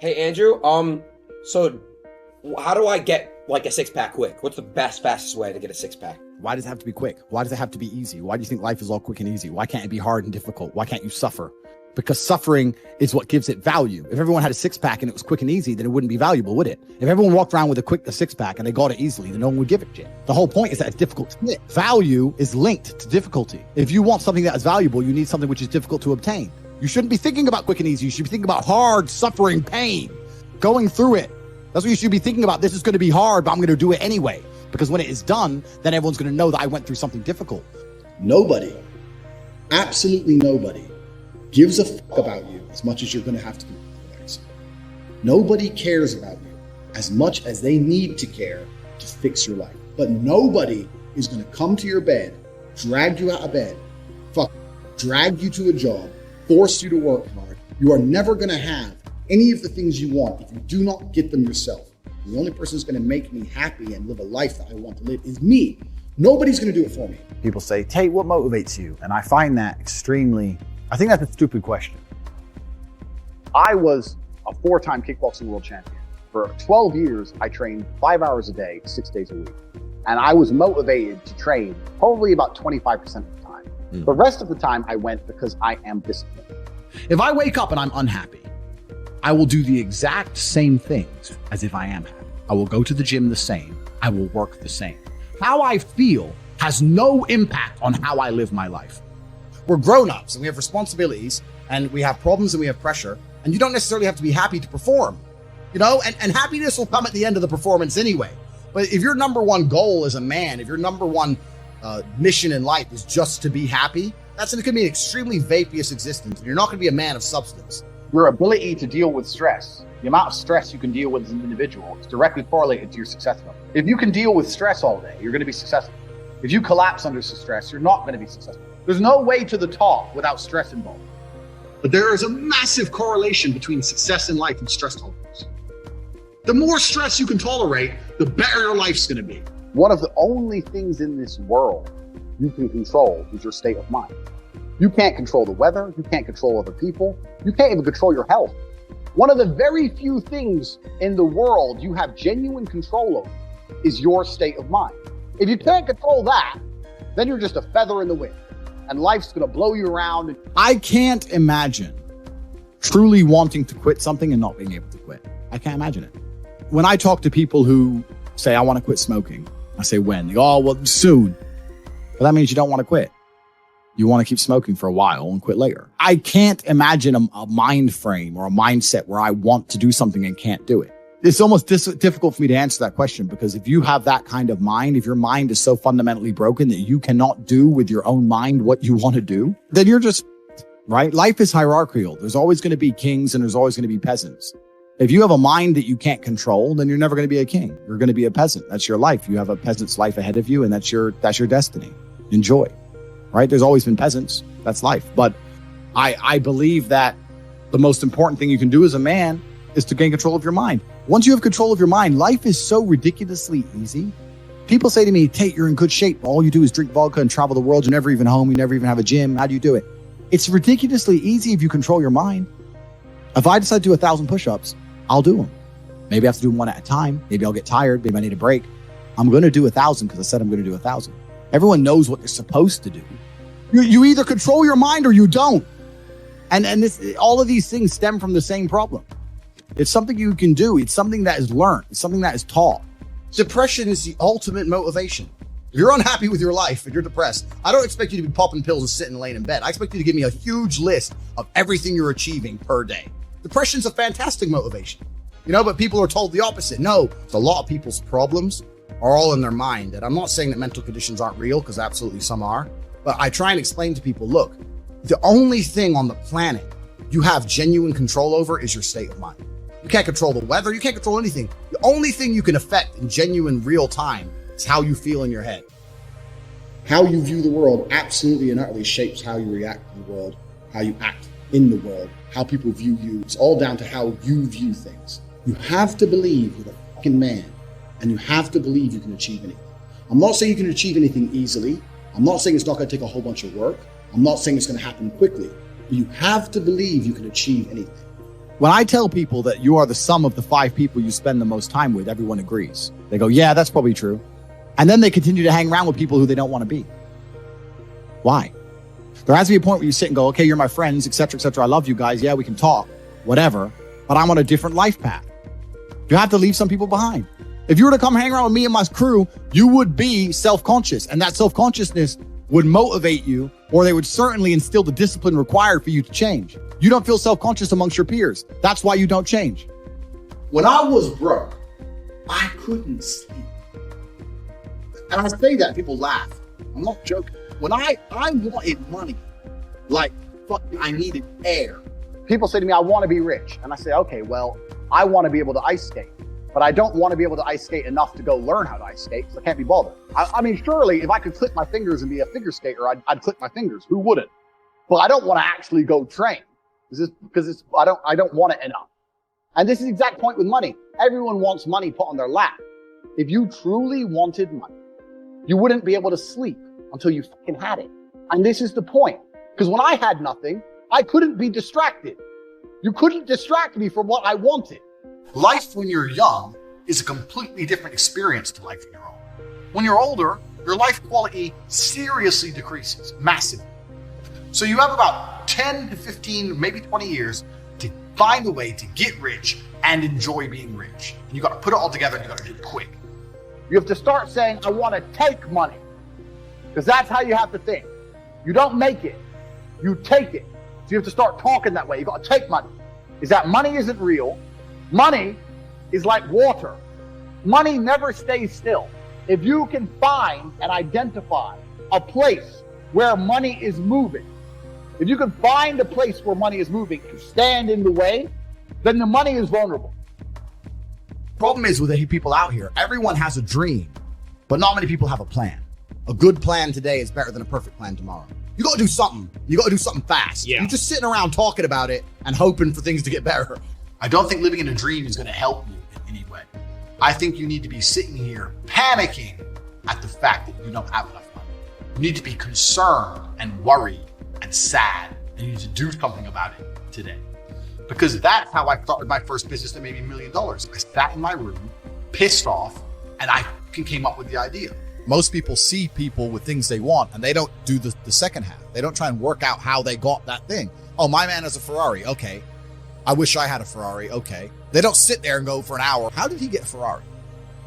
Hey Andrew, so how do I get like a six-pack quick? What's the fastest way to get a six-pack? Why does it have to be quick? Why does it have to be easy? Why do you think life is all quick and easy? Why can't it be hard and difficult? Why can't you suffer? Because suffering is what gives it value. If everyone had a six-pack and it was quick and easy, then it wouldn't be valuable, would it? If everyone walked around with a six-pack and they got it easily, then no one would give it shit. The whole point is that it's difficult to get. Value is linked to difficulty. If you want something that is valuable, you need something which is difficult to obtain. You shouldn't be thinking about quick and easy. You should be thinking about hard, suffering, pain, going through it. That's what you should be thinking about. This is going to be hard, but I'm going to do it anyway. Because when it is done, then everyone's going to know that I went through something difficult. Nobody, absolutely nobody, gives a fuck about you as much as you're going to have to do otherwise. Nobody cares about you as much as they need to care to fix your life. But nobody is going to come to your bed, drag you out of bed, drag you to a job, force you to work hard. You are never going to have any of the things you want if you do not get them yourself. The only person who's going to make me happy and live a life that I want to live is me. Nobody's going to do it for me. People say, Tate, what motivates you? And I find that I think that's a stupid question. I was a 4-time kickboxing world champion. For 12 years, I trained 5 hours a day, 6 days a week. And I was motivated to train probably about 25% of the time. The rest of the time I went because I am disciplined. If I wake up and I'm unhappy, I will do the exact same things as if I am happy. I will go to the gym the same. I will work the same. How I feel has no impact on how I live my life. We're grown-ups and we have responsibilities and we have problems and we have pressure, and you don't necessarily have to be happy to perform, and happiness will come at the end of the performance anyway. But if your number one goal as a man, if your number one mission in life is just to be happy, that's going to be an extremely vaporous existence, and you're not going to be a man of substance. Your ability to deal with stress, the amount of stress you can deal with as an individual, is directly correlated to your success level. If you can deal with stress all day, you're going to be successful. If you collapse under stress, you're not going to be successful. There's no way to the top without stress involved. But there is a massive correlation between success in life and stress tolerance. The more stress you can tolerate, the better your life's going to be. One of the only things in this world you can control is your state of mind. You can't control the weather. You can't control other people. You can't even control your health. One of the very few things in the world you have genuine control over is your state of mind. If you can't control that, then you're just a feather in the wind and life's going to blow you around. I can't imagine truly wanting to quit something and not being able to quit. I can't imagine it. When I talk to people who say, I want to quit smoking, I say, when? They go, oh, well, soon. But that means you don't want to quit. You want to keep smoking for a while and quit later. I can't imagine a mind frame or a mindset where I want to do something and can't do it. It's almost difficult for me to answer that question, because if you have that kind of mind, if your mind is so fundamentally broken that you cannot do with your own mind what you want to do, then you're just, right? Life is hierarchical. There's always going to be kings and there's always going to be peasants. If you have a mind that you can't control, then you're never going to be a king. You're going to be a peasant. That's your life. You have a peasant's life ahead of you, and that's your destiny. Enjoy. Right? There's always been peasants. That's life. But I believe that the most important thing you can do as a man is to gain control of your mind. Once you have control of your mind, life is so ridiculously easy. People say to me, Tate, you're in good shape. All you do is drink vodka and travel the world. You're never even home. You never even have a gym. How do you do it? It's ridiculously easy if you control your mind. If I decide to do 1,000 push-ups, I'll do them. Maybe I have to do them one at a time. Maybe I'll get tired. Maybe I need a break. I'm going to do 1,000 because I said I'm going to do 1,000. Everyone knows what they're supposed to do. You either control your mind or you don't. And all of these things stem from the same problem. It's something you can do. It's something that is learned. It's something that is taught. Depression is the ultimate motivation. If you're unhappy with your life and you're depressed, I don't expect you to be popping pills and sitting laying in bed. I expect you to give me a huge list of everything you're achieving per day. Depression's a fantastic motivation, but people are told the opposite. No, a lot of people's problems are all in their mind. And I'm not saying that mental conditions aren't real, because absolutely some are. But I try and explain to people, look, the only thing on the planet you have genuine control over is your state of mind. You can't control the weather. You can't control anything. The only thing you can affect in genuine real time is how you feel in your head. How you view the world absolutely and utterly shapes how you react to the world, how you act in the world, how people view you. It's all down to how you view things. You have to believe you're a fucking man, and you have to believe you can achieve anything. I'm not saying you can achieve anything easily. I'm not saying it's not going to take a whole bunch of work. I'm not saying it's going to happen quickly. But you have to believe you can achieve anything. When I tell people that you are the sum of the 5 people you spend the most time with, everyone agrees. They go, yeah, that's probably true. And then they continue to hang around with people who they don't want to be. Why? There has to be a point where you sit and go, okay, you're my friends, etc., etc. I love you guys. Yeah, we can talk, whatever. But I'm on a different life path. You have to leave some people behind. If you were to come hang around with me and my crew, you would be self-conscious. And that self-consciousness would motivate you, or they would certainly instill the discipline required for you to change. You don't feel self-conscious amongst your peers. That's why you don't change. When I was broke, I couldn't sleep. And I say that, people laugh. I'm not joking. When I wanted money, like fucking I needed air. People say to me, I want to be rich. And I say, okay, well, I want to be able to ice skate, but I don't want to be able to ice skate enough to go learn how to ice skate, because I can't be bothered. I mean, surely if I could click my fingers and be a figure skater, I'd click my fingers. Who wouldn't? But I don't want to actually go train. Because I don't want it enough. And this is the exact point with money. Everyone wants money put on their lap. If you truly wanted money, you wouldn't be able to sleep until you fucking had it. And this is the point. Because when I had nothing, I couldn't be distracted. You couldn't distract me from what I wanted. Life when you're young is a completely different experience to life when you're old. When you're older, your life quality seriously decreases, massively. So you have about 10 to 15, maybe 20 years to find a way to get rich and enjoy being rich. And you got to put it all together and you got to do it quick. You have to start saying, I want to take money. Because that's how you have to think. You don't make it, you take it. So you have to start talking that way. You got to take money. Is that money isn't real. Money is like water. Money never stays still. If you can find and identify a place where money is moving, if you can find a place where money is moving and stand in the way, then the money is vulnerable. Problem is with the people out here, everyone has a dream, but not many people have a plan. A good plan today is better than a perfect plan tomorrow. You got to do something. You got to do something fast. Yeah. You're just sitting around talking about it and hoping for things to get better. I don't think living in a dream is going to help you in any way. I think you need to be sitting here panicking at the fact that you don't have enough money. You need to be concerned and worried and sad, and you need to do something about it today. Because that's how I started my first business that made me $1 million. I sat in my room, pissed off, and I came up with the idea. Most people see people with things they want, and they don't do the second half. They don't try and work out how they got that thing. Oh, my man has a Ferrari. Okay. I wish I had a Ferrari. Okay. They don't sit there and go for an hour. How did he get a Ferrari?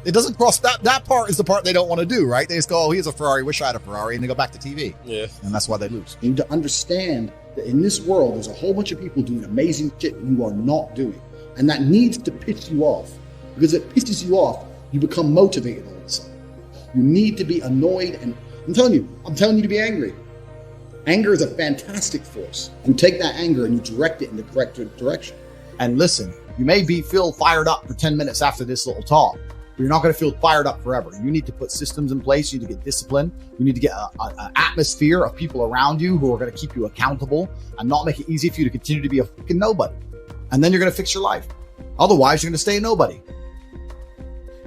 It doesn't cross that part is the part they don't want to do, right? They just go, oh, he has a Ferrari. Wish I had a Ferrari. And they go back to TV. Yeah. And that's why they lose. You need to understand that in this world, there's a whole bunch of people doing amazing shit you are not doing. And that needs to piss you off. Because it pisses you off, you become motivated all of a sudden. You need to be annoyed, and I'm telling you to be angry. Anger is a fantastic force. You take that anger and you direct it in the correct direction. And listen, you may feel fired up for 10 minutes after this little talk, but you're not going to feel fired up forever. You need to put systems in place. You need to get discipline. You need to get an atmosphere of people around you who are going to keep you accountable and not make it easy for you to continue to be a fucking nobody. And then you're going to fix your life. Otherwise, you're going to stay a nobody.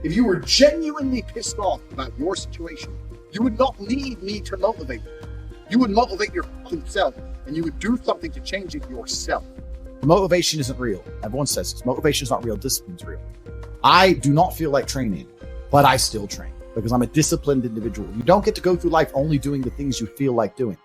If you were genuinely pissed off about your situation, you would not need me to motivate you. You would motivate your fucking self, and you would do something to change it yourself. Motivation isn't real. Everyone says this. Motivation is not real. Discipline's real. I do not feel like training, but I still train because I'm a disciplined individual. You don't get to go through life only doing the things you feel like doing.